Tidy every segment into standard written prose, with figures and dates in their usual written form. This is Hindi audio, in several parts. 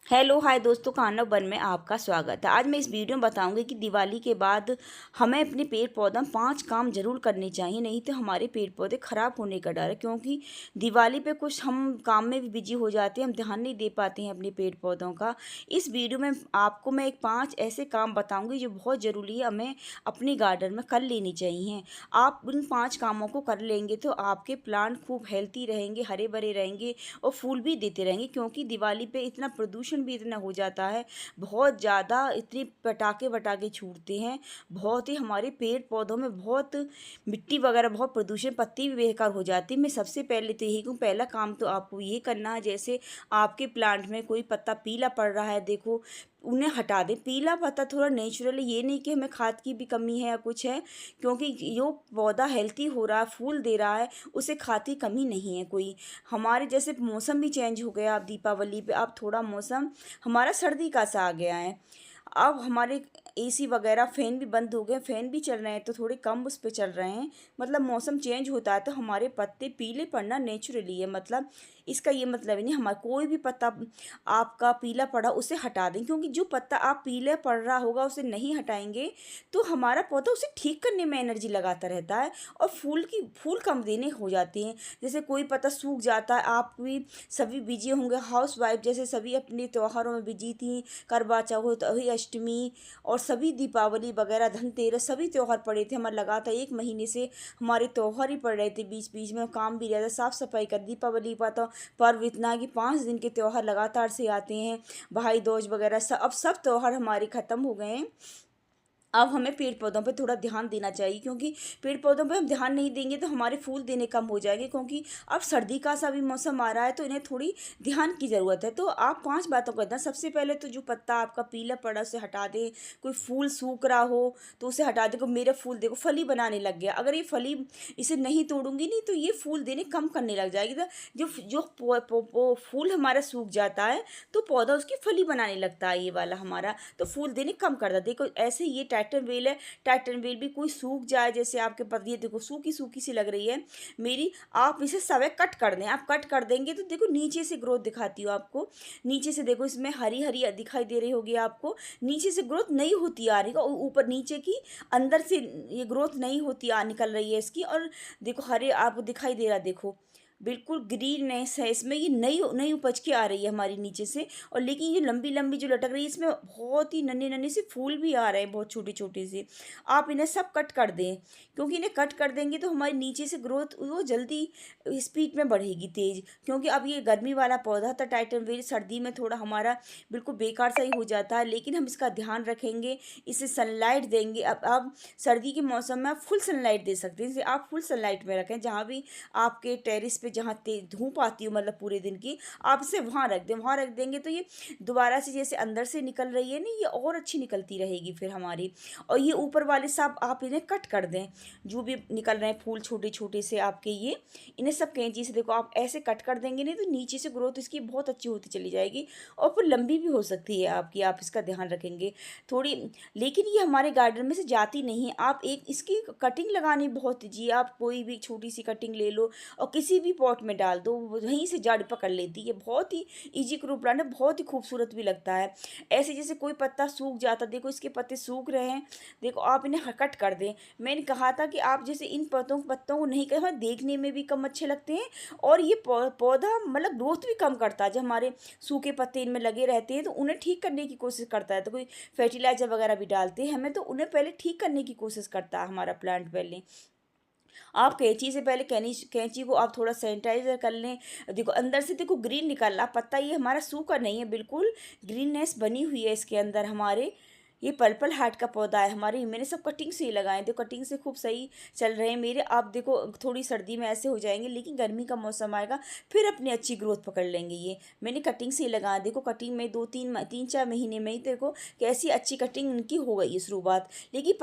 हेलो हाय दोस्तों, खाना वन में आपका स्वागत है। आज मैं इस वीडियो में बताऊंगी कि दिवाली के बाद हमें अपने पेड़ पौधों में 5 काम जरूर करने चाहिए, नहीं तो हमारे पेड़ पौधे ख़राब होने का डर है। क्योंकि दिवाली पे कुछ हम काम में भी बिजी हो जाते हैं, हम ध्यान नहीं दे पाते हैं अपने पेड़ पौधों का। इस वीडियो में आपको मैं एक 5 ऐसे काम बताऊँगी जो बहुत ज़रूरी है, हमें अपने गार्डन में कर लेनी चाहिए। आप उन 5 कामों को कर लेंगे तो आपके प्लांट खूब हेल्थी रहेंगे, हरे भरे रहेंगे और फूल भी देते रहेंगे। क्योंकि दिवाली पे इतना प्रदूषण भी इतना हो जाता है, बहुत ज़्यादा इतने पटाखे वटाखे छूटते हैं, बहुत ही हमारे पेड़ पौधों में बहुत मिट्टी वगैरह, बहुत प्रदूषण, पत्ती भी बेकार हो जाती है। मैं सबसे पहले तो यही कहूँ, पहला काम तो आपको ये करना है, जैसे आपके प्लांट में कोई पत्ता पीला पड़ रहा है, देखो उन्हें हटा दें। पीला पत्ता थोड़ा नेचुरल, ये नहीं कि हमें खाद की भी कमी है या कुछ है, क्योंकि जो पौधा हेल्थी हो रहा है, फूल दे रहा है, उसे खाद की कमी नहीं है कोई। हमारे जैसे मौसम भी चेंज हो गया, अब दीपावली पे अब थोड़ा मौसम हमारा सर्दी का सा आ गया है। अब हमारे एसी वगैरह फ़ैन भी बंद हो गए, फ़ैन भी चल रहे हैं तो थोड़े कम उस पे चल रहे हैं। मतलब मौसम चेंज होता है तो हमारे पत्ते पीले पड़ना नेचुरली है। मतलब इसका ये मतलब ही नहीं हमारा कोई भी पत्ता आपका पीला पड़ा उसे हटा दें, क्योंकि जो पत्ता आप पीले पड़ रहा होगा उसे नहीं हटाएंगे तो हमारा पौधा उसे ठीक करने में एनर्जी लगाता रहता है और फूल कम देने हो जाते हैं। जैसे कोई पत्ता सूख जाता है, आप भी सभी बिजी होंगे, हाउस वाइफ जैसे सभी अपने त्योहारों में बिजी थी, करवा चौथ, अभी अष्टमी और सभी दीपावली वगैरह, धनतेरस, सभी त्यौहार पड़े थे। हमारा लगातार 1 महीने से हमारे त्यौहार ही पड़ रहे थे, बीच बीच में काम भी रहता, साफ़ सफाई कर, दीपावली का तो पर्व इतना है कि 5 दिन के त्यौहार लगातार से आते हैं, भाई दूज वगैरह अब सब त्यौहार हमारे ख़त्म हो गए हैं। अब हमें पेड़ पौधों पे थोड़ा ध्यान देना चाहिए, क्योंकि पेड़ पौधों पे हम ध्यान नहीं देंगे तो हमारे फूल देने कम हो जाएंगे। क्योंकि अब सर्दी का सा भी मौसम आ रहा है तो इन्हें थोड़ी ध्यान की ज़रूरत है। तो आप 5 बातों को करना। सबसे पहले तो जो पत्ता आपका पीला पड़ा उसे हटा दें। कोई फूल सूख रहा हो तो उसे हटा दें। मेरा फूल देखो फली बनाने लग गया, अगर ये फली इसे नहीं तोड़ूंगी नहीं तो ये फूल देने कम करने लग जाएगी। तो जो जो फूल हमारा सूख जाता है तो पौधा उसकी फली बनाने लगता है, ये वाला हमारा तो फूल देने कम कर देता। देखो ऐसे ये टाइटन वेल है, टाइटन वेल भी कोई सूख जाए, जैसे आपके पास ये देखो सूखी सूखी सी लग रही है मेरी, आप इसे सवे कट कर दें। आप कट कर देंगे तो देखो नीचे से ग्रोथ दिखाती हो आपको, नीचे से देखो इसमें हरी हरी दिखाई दे रही होगी आपको, नीचे से ग्रोथ नहीं होती आ रही है, ऊपर नीचे की अंदर से ये ग्रोथ नहीं होती आ निकल रही है इसकी। और देखो हरे आपको दिखाई दे रहा, देखो बिल्कुल ग्रीननेस है इसमें, ये नई नई उपज के आ रही है हमारी नीचे से। और लेकिन ये लंबी लंबी जो लटक रही है इसमें बहुत ही नन्हे नन्हे से फूल भी आ रहे हैं, बहुत छोटे छोटे से। आप इन्हें सब कट कर दें, क्योंकि इन्हें कट कर देंगे तो हमारी नीचे से ग्रोथ वो जल्दी स्पीड में बढ़ेगी, तेज। क्योंकि अब ये गर्मी वाला पौधा था टाइटन वेल, सर्दी में थोड़ा हमारा बिल्कुल बेकार सा ही हो जाता है, लेकिन हम इसका ध्यान रखेंगे, इसे सनलाइट देंगे। अब सर्दी के मौसम में आप फुल सनलाइट दे सकते हैं, इसे आप फुल सनलाइट में रखें, जहाँ भी आपके टेरिस पे जहाँ तेज धूप आती हो, मतलब पूरे दिन की, आप इसे वहाँ रख दें। वहाँ रख देंगे तो ये दोबारा से जैसे अंदर से निकल रही है ना, ये और अच्छी निकलती रहेगी फिर हमारी। और ये ऊपर वाले सब आप इन्हें कट कर दें, जो भी निकल रहे हैं फूल छोटे छोटे से आपके, ये इन्हें सब कैंची से देखो आप ऐसे कट कर देंगे नहीं तो नीचे से ग्रोथ इसकी बहुत अच्छी होती चली जाएगी और फिर लंबी भी हो सकती है आपकी, आप इसका ध्यान रखेंगे थोड़ी। लेकिन ये हमारे गार्डन में से जाती नहीं है, आप एक इसकी कटिंग लगानी बहुत जी, आप कोई भी छोटी सी कटिंग ले लो और किसी भी पॉट में डाल दो, वहीं से जड़ पकड़ लेती है। बहुत ही इजी क्रूप प्लांट है, बहुत ही खूबसूरत भी लगता है। ऐसे जैसे कोई पत्ता सूख जाता, देखो इसके पत्ते सूख रहे हैं, देखो आप इन्हें कट कर दें। मैंने कहा था कि आप जैसे इन पत्तों को नहीं करें, देखने में भी कम अच्छे लगते हैं और ये पौधा मतलब ग्रोथ भी कम करता है। जब हमारे सूखे पत्ते इनमें लगे रहते हैं तो उन्हें ठीक करने की कोशिश करता है, तो कोई फर्टिलाइजर वगैरह भी डालते हैं हमें तो उन्हें पहले ठीक करने की कोशिश करता है हमारा प्लांट पहले। आप कैंची से पहले कैंची को आप थोड़ा सैनिटाइज़र कर लें। देखो अंदर से देखो ग्रीन निकल रहा पत्ता, ये हमारा सूखा नहीं है, बिल्कुल ग्रीननेस बनी हुई है इसके अंदर हमारे। ये पर्पल हार्ट का पौधा है हमारे, मैंने सब कटिंग से ही लगाए थे, कटिंग से खूब सही चल रहे हैं मेरे। आप देखो थोड़ी सर्दी में ऐसे हो जाएंगे, लेकिन गर्मी का मौसम आएगा फिर अपनी अच्छी ग्रोथ पकड़ लेंगे। ये मैंने कटिंग से ही लगाया, देखो कटिंग में 2-3 4 महीने में ही देखो कैसी अच्छी कटिंग इनकी हो गई है शुरुआत। लेकिन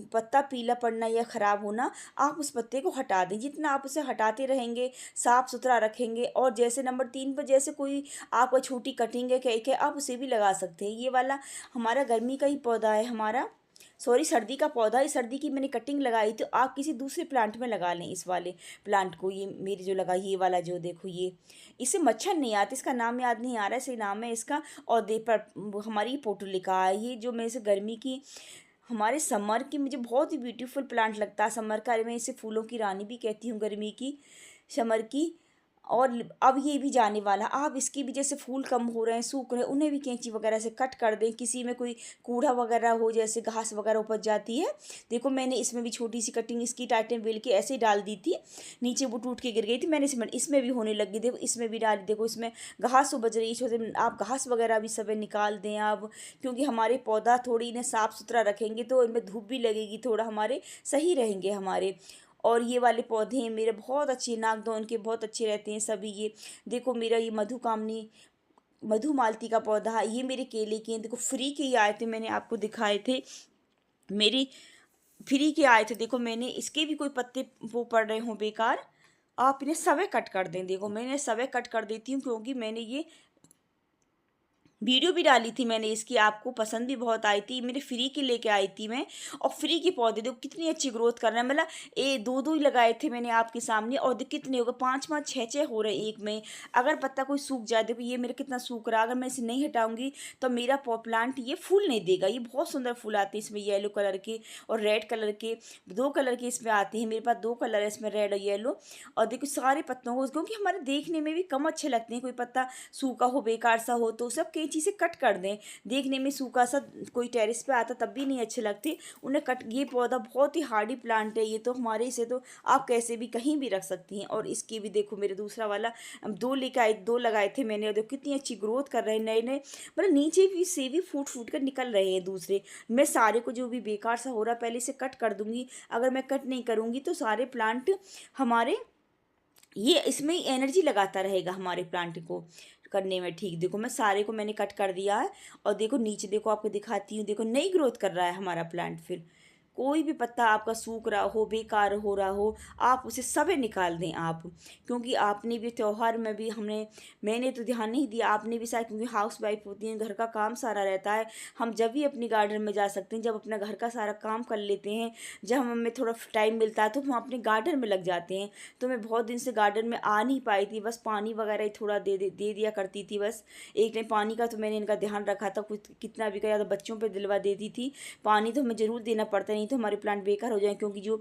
पत्ता पीला पड़ना या ख़राब होना, आप उस पत्ते को हटा दें। जितना आप उसे हटाते रहेंगे, साफ़ सुथरा रखेंगे, और जैसे नंबर 3 पर जैसे कोई आपका छोटी कटिंग है क्या आप उसे भी लगा सकते हैं। ये वाला हमारा गर्मी का ही पौधा है हमारा, सॉरी सर्दी का पौधा है, सर्दी की मैंने कटिंग लगाई तो आप किसी दूसरे प्लांट में लगा लें इस वाले प्लांट को। ये मेरी जो लगा ये वाला जो देखो ये, इससे मच्छर नहीं आते, इसका नाम याद नहीं आ रहा है, सही नाम है इसका। और दे पर हमारी पोर्टुलिका है ये, जो मैं इसे गर्मी की हमारे समर की मुझे बहुत ही ब्यूटीफुल प्लांट लगता है समर का। मैं इसे फूलों की रानी भी कहती हूँ गर्मी की, समर की। और अब ये भी जाने वाला, आप इसकी भी जैसे फूल कम हो रहे हैं सूख रहे हैं उन्हें भी कैंची वगैरह से कट कर दें। किसी में कोई कूड़ा वगैरह हो, जैसे घास वगैरह उपज जाती है, देखो मैंने इसमें भी छोटी सी कटिंग इसकी टाइटन बेल की ऐसे ही डाल दी थी, नीचे वो टूट के गिर गई थी, मैंने इसमें भी होने लगी, देखो इसमें भी डाली, देखो इसमें घास उपज रही है छोटे। आप घास वगैरह भी सब निकाल दें आप, क्योंकि हमारे पौधा थोड़ी इन्हें साफ़ सुथरा रखेंगे तो इनमें धूप भी लगेगी, थोड़ा हमारे सही रहेंगे हमारे। और ये वाले पौधे हैं मेरे बहुत अच्छे, नागदौन के बहुत अच्छे रहते हैं सभी ये। देखो मेरा ये मधुकामनी मधुमालती का पौधा है, ये मेरे केले के हैं, देखो फ्री के ही आए थे, मैंने आपको दिखाए थे मेरी फ्री के आए थे। देखो मैंने इसके भी कोई पत्ते वो पड़ रहे हों बेकार, आप इन्हें सवे कट कर दें। देखो मैंने सवे कट कर देती हूँ क्योंकि मैंने ये वीडियो भी डाली थी मैंने इसकी, आपको पसंद भी बहुत आई थी, मेरे फ्री के लेके आई थी मैं। और फ्री के पौधे देखो कितनी अच्छी ग्रोथ कर रहे हैं, मतलब दो दो ही लगाए थे मैंने आपके सामने, और देखो कितने हो गए, पाँच पाँच छः छः हो रहे एक में। अगर पत्ता कोई सूख जाए, देखो ये मेरा कितना सूख रहा है, अगर मैं इसे नहीं हटाऊंगी तो मेरा प्लांट ये फूल नहीं देगा। ये बहुत सुंदर फूल आते हैं इसमें, येलो कलर के और रेड कलर के, दो कलर के इसमें आते हैं, मेरे पास दो कलर है इसमें, रेड और येलो। और देखो सारे पत्तों को, क्योंकि हमारे देखने में भी कम अच्छे लगते हैं, कोई पत्ता सूखा हो बेकार सा हो तो सब कैंची से कट कर दें। देखने में सूखा सा कोई टेरिस पे आता तब भी नहीं अच्छे लगते, उन्हें कट। ये पौधा बहुत ही हार्डी प्लांट है ये तो हमारे, इसे तो आप कैसे भी कहीं भी रख सकती हैं। और इसकी भी देखो मेरे दूसरा वाला दो लेके आए, दो लगाए थे मैंने, और देखो कितनी अच्छी ग्रोथ कर रहे हैं, नए नए मतलब नीचे भी से भी फूट फूट कर निकल रहे हैं दूसरे। मैं सारे को जो भी बेकार सा हो रहा है पहले से कट कर दूंगी, अगर मैं कट नहीं करूँगी तो सारे प्लांट हमारे ये इसमें एनर्जी लगाता रहेगा हमारे प्लांट को करने में। ठीक देखो मैं सारे को मैंने कट कर दिया है, और देखो नीचे देखो आपको दिखाती हूँ, देखो नई ग्रोथ कर रहा है हमारा प्लांट। फिर कोई भी पत्ता आपका सूख रहा हो बेकार हो रहा हो आप उसे सबे निकाल दें आप, क्योंकि आपने भी त्यौहार में भी मैंने तो ध्यान नहीं दिया, आपने भी शायद, क्योंकि हाउस वाइफ होती हैं, घर का काम सारा रहता है। हम जब भी अपनी गार्डन में जा सकते हैं जब अपना घर का सारा काम कर लेते हैं, जब हमें थोड़ा टाइम मिलता है तो हम अपने गार्डन में लग जाते हैं। तो मैं बहुत दिन से गार्डन में आ नहीं पाई थी, बस पानी वगैरह ही थोड़ा दे दिया करती थी बस। एक टाइम पानी का तो मैंने इनका ध्यान रखा था, कुछ कितना भी गया तो बच्चों पर दिलवा देती थी। पानी तो हमें ज़रूर देना पड़ता, नहीं तो हमारे प्लांट बेकार हो जाए, क्योंकि जो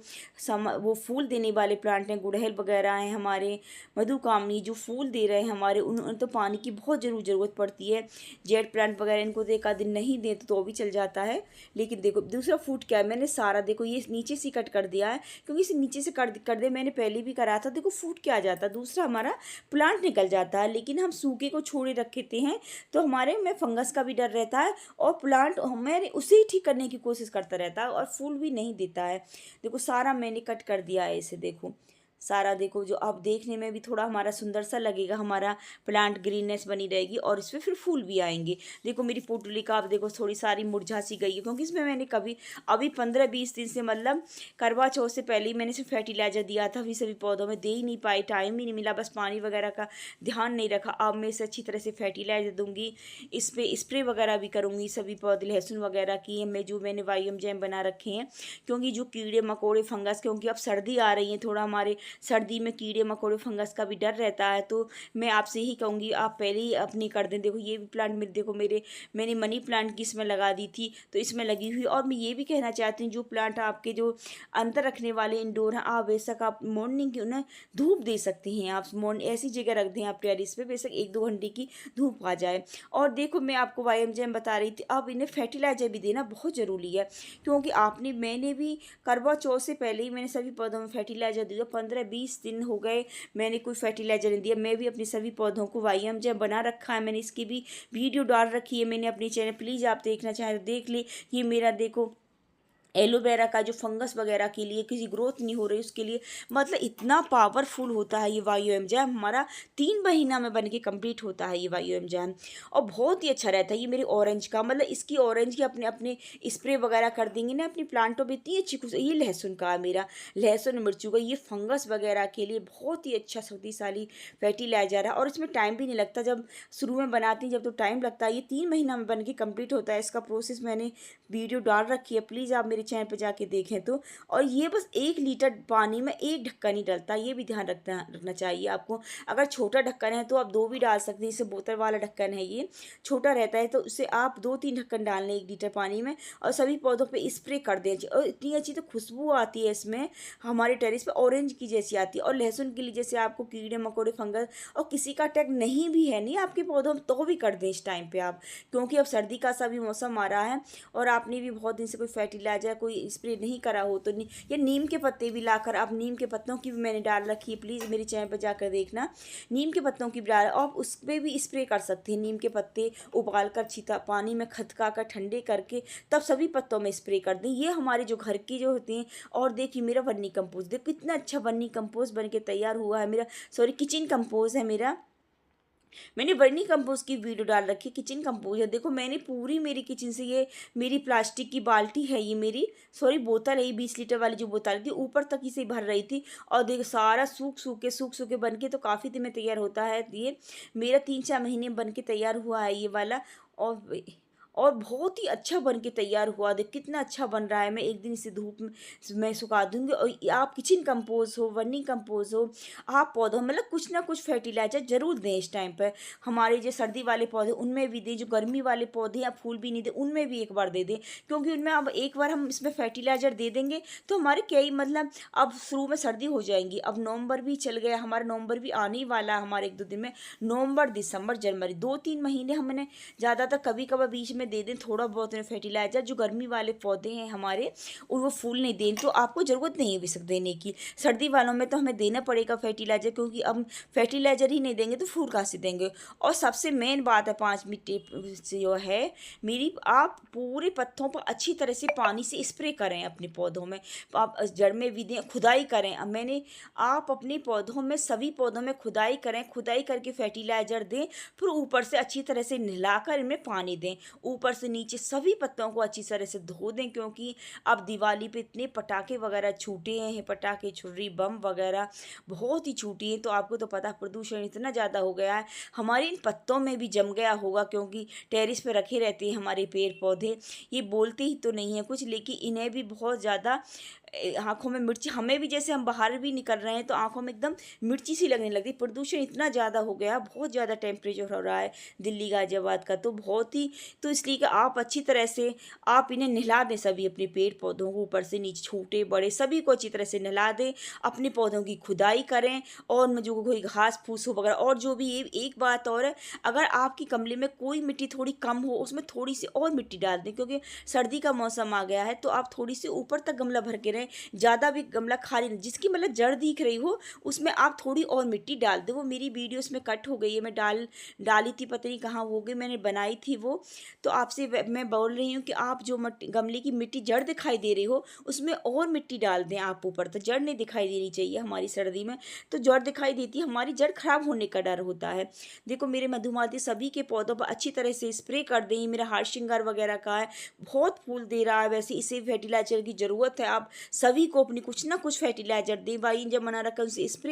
वो फूल देने वाले प्लांट हैं, गुड़हल वगैरह हैं हमारे, मधुकामनी जो फूल दे रहे हैं हमारे, उन तो पानी की बहुत ज़रूरत पड़ती है। जेड प्लांट वगैरह इनको तो एक आध दिन नहीं दे तो भी चल जाता है। लेकिन देखो दूसरा फूट क्या है, मैंने सारा देखो ये नीचे से कट कर दिया है, क्योंकि इसे नीचे से कर दे मैंने पहले भी करा था। देखो फूट क्या आ जाता है, दूसरा हमारा प्लांट निकल जाता है। लेकिन हम सूखे को छोड़े रखते हैं तो हमारे में फंगस का भी डर रहता है, और प्लांट हमारे उसे ही ठीक करने की कोशिश करता रहता है, और फूल भी नहीं देता है। देखो सारा मैंने कट कर दिया है इसे, देखो सारा देखो, जो अब देखने में भी थोड़ा हमारा सुंदर सा लगेगा, हमारा प्लांट ग्रीननेस बनी रहेगी, और इसमें फिर फूल भी आएंगे। देखो मेरी पोटली आप देखो थोड़ी सारी मुरझा सी गई है, क्योंकि इसमें मैंने कभी अभी 15-20 दिन से, मतलब करवा चौथ से पहले ही मैंने सिर्फ फर्टिलाइजर दिया था, अभी सभी पौधों में दे ही नहीं पाई, टाइम ही नहीं मिला, बस पानी वगैरह का ध्यान नहीं रखा। अब मैं इसे अच्छी तरह से फर्टिलाइजर दूंगी, इस पर स्प्रे वगैरह भी करूँगी सभी पौधे, लहसुन वगैरह की मैं जो मैंने वाईएम जैम बना रखे हैं, क्योंकि जो कीड़े मकोड़े फंगस, क्योंकि अब सर्दी आ रही है, थोड़ा हमारे सर्दी में कीड़े मकोड़े फंगस का भी डर रहता है। तो मैं आपसे ही कहूँगी आप पहले ही अपनी कर दें। देखो ये भी प्लांट मेरे, देखो मैंने मनी प्लांट की इसमें लगा दी थी तो इसमें लगी हुई। और मैं ये भी कहना चाहती हूँ जो प्लांट आपके जो अंदर रखने वाले इंडोर हैं, आप बेशक आप मॉर्निंग की उन्हें धूप दे सकती हैं, आप मॉर्निंग ऐसी जगह रख दें आप टेरिस पे, बेशक 1-2 घंटे की धूप आ जाए। और देखो मैं आपको वाईएम जैम बता रही थी, अब इन्हें फर्टिलाइजर भी देना बहुत ज़रूरी है, क्योंकि मैंने भी करवा चौथ से पहले ही मैंने सभी पौधों में फर्टिलाइजर दिया। 15-20 दिन हो गए मैंने कोई फर्टिलाइजर नहीं दिया। मैं भी अपने सभी पौधों को वाईएम जैम बना रखा है, मैंने इसकी भी वीडियो डाल रखी है मैंने अपने चैनल, प्लीज़ आप देखना चाहें तो देख ले। ये मेरा देखो एलोवेरा का जो फंगस वगैरह के लिए, किसी ग्रोथ नहीं हो रही उसके लिए, मतलब इतना पावरफुल होता है ये वायु एम हमारा 3 महीना में बन के कम्प्लीट होता है ये वायु एम और बहुत ही अच्छा रहता है। ये मेरी ऑरेंज का, मतलब इसकी ऑरेंज की अपने अपने स्प्रे वगैरह कर देंगे ना अपनी प्लांटों में, इतनी अच्छी खुशबू। ये लहसुन का मेरा, लहसुन मिर्चू का, ये फंगस वगैरह के लिए बहुत ही अच्छा शक्तिशाली फर्टिलाइजर है और इसमें टाइम भी नहीं लगता। जब शुरू में बनाती हैं जब तो टाइम लगता है, ये 3 महीना में बन के कम्प्लीट होता है। इसका प्रोसेस मैंने वीडियो डाल रखी है, प्लीज़ आप मेरे चैनल पे जाके देखें तो। और ये बस 1 लीटर पानी में 1 ढक्कन ही डलता है, ये भी ध्यान रखना चाहिए आपको। अगर छोटा ढक्कन है तो आप 2 भी डाल सकते हैं, जैसे बोतल वाला ढक्कन है ये छोटा रहता है, तो उससे आप 2-3 ढक्कन डाल लें 1 लीटर पानी में और सभी पौधों पे स्प्रे कर दें। और इतनी अच्छी तो खुशबू आती है इसमें, हमारे टेरेस पे ऑरेंज की जैसी आती है। और लहसुन के लिए जैसे आपको कीड़े मकोड़े फंगस और किसी का अटैक नहीं भी है नहीं आपके पौधों में, तो भी कर दें इस टाइम पे आप, क्योंकि अब सर्दी का सा भी मौसम आ रहा है और आपने भी बहुत दिन से कोई फर्टिलाइजर कोई स्प्रे नहीं करा हो तो या नीम के पत्ते भी लाकर, आप नीम के पत्तों की भी मैंने डाल रखी है, प्लीज़ मेरे चैनल पर जाकर देखना। नीम के पत्तों की भी डाल, आप उस पर भी स्प्रे कर सकते हैं। नीम के पत्ते उबाल कर छीता पानी में खदका कर ठंडे करके तब सभी पत्तों में स्प्रे कर दें। ये हमारे जो घर की जो होती हैं। और देखिए मेरा वर्मी कंपोस्ट, देखो कितना अच्छा वर्मी कंपोस्ट बन के तैयार हुआ है मेरा, सॉरी किचन कंपोस्ट है मेरा। मैंने वर्मी कंपोस्ट की वीडियो डाल रखी है, किचन कंपोस्ट है। देखो मैंने पूरी मेरी किचन से, ये मेरी प्लास्टिक की बाल्टी है, ये मेरी सॉरी बोतल है, ये 20 लीटर वाली जो बोतल थी ऊपर तक इसे भर रही थी। और देखो सारा सूख के बन के तो काफ़ी दिन में तैयार होता है। ये मेरा 3-4 महीने बन के तैयार हुआ है ये वाला। और बहुत ही अच्छा बन के तैयार हुआ, देख कितना अच्छा बन रहा है। मैं एक दिन इसे धूप में सुखा दूंगी। और आप किचन कंपोस्ट हो, वर्मी कंपोस्ट हो, आप पौधों मतलब कुछ ना कुछ फर्टिलाइजर जरूर दें इस टाइम पर। हमारे जो सर्दी वाले पौधे उनमें भी दें, जो गर्मी वाले पौधे या फूल भी नहीं दे उनमें भी एक बार दे दें, क्योंकि उनमें अब एक बार हम इसमें फर्टिलाइजर दे देंगे तो हमारे कई मतलब अब शुरू में सर्दी हो जाएंगी। अब नवंबर भी चल गया, हमारा नवंबर भी आने ही वाला है हमारे 1-2 दिन में। नवंबर, दिसंबर, जनवरी, 2-3 महीने हमने ज़्यादातर कभी कभार बीच में दे दें थोड़ा बहुत फर्टिलाइजर। जो गर्मी वाले पौधे हैं हमारे और वो फूल नहीं दें तो आपको ज़रूरत नहीं है बेशक देने की। सर्दी वालों में तो हमें देना पड़ेगा फर्टिलाइजर, क्योंकि अब फर्टिलाइजर ही नहीं देंगे तो फूल कहाँ से देंगे। और सबसे मेन बात है 5वीं टिप जो है मेरी, आप पूरे पत्तों पर अच्छी तरह से पानी से स्प्रे करें अपने पौधों में। आप जड़ में भी दें, खुदाई करें। अब मैंने आप अपने पौधों में सभी पौधों में खुदाई करें, खुदाई करके फर्टिलाइजर दें, फिर ऊपर से अच्छी तरह से नहलाकर इनमें पानी दें। ऊपर से नीचे सभी पत्तों को अच्छी तरह से धो दें, क्योंकि अब दिवाली पे इतने पटाखे वगैरह छूटे हैं, पटाखे छुर्री बम वगैरह बहुत ही छूटी हैं। तो आपको तो पता प्रदूषण इतना ज़्यादा हो गया है, हमारे इन पत्तों में भी जम गया होगा, क्योंकि टेरिस पे रखे रहते हैं हमारे पेड़ पौधे। ये बोलते ही तो नहीं है कुछ, लेकिन इन्हें भी बहुत ज़्यादा आँखों में मिर्ची, हमें भी जैसे हम बाहर भी निकल रहे हैं तो आँखों में एकदम मिर्ची सी लगने लगती। प्रदूषण इतना ज़्यादा हो गया, बहुत ज़्यादा टेम्परेचर हो रहा है दिल्ली गाजियाबाद का, तो बहुत ही, तो इसलिए कि आप अच्छी तरह से आप इन्हें नहला दें सभी अपने पेड़ पौधों को, ऊपर से नीचे छोटे बड़े सभी को अच्छी तरह से नहला दें। अपने पौधों की खुदाई करें और जो कोई घास फूस हो वगैरह। और जो भी ये एक बात और है, अगर आपकी गमले में कोई मिट्टी थोड़ी कम हो उसमें थोड़ी सी और मिट्टी डाल दें, क्योंकि सर्दी का मौसम आ गया है। तो आप थोड़ी सी ऊपर तक गमला भर के रहें, ज़्यादा भी गमला खाली नहीं, जिसकी मतलब जड़ दिख रही हो उसमें आप थोड़ी और मिट्टी डाल दें। वो मेरी वीडियो उसमें कट हो गई है, मैं डाली थी, पता नहीं कहाँ हो गई, मैंने बनाई थी वो। तो आपसे मैं बोल रही हूँ कि आप जो गमले की मिट्टी जड़ दिखाई दे रही हो उसमें और मिट्टी डाल दें आप ऊपर, तो जड़ नहीं दिखाई देनी चाहिए हमारी सर्दी में। तो जड़ दिखाई देती है, हमारी जड़ खराब होने का डर होता है। देखो मेरे मधुमालती सभी के पौधों पर अच्छी तरह से स्प्रे कर दें। मेरा हार श्रृंगार वगैरह का है, बहुत फूल दे रहा है, वैसे इसे फर्टिलाइजर की ज़रूरत है। आप सभी को अपनी कुछ ना कुछ फर्टिलाइजर दें, भाई जब मना रखा उनसे स्प्रे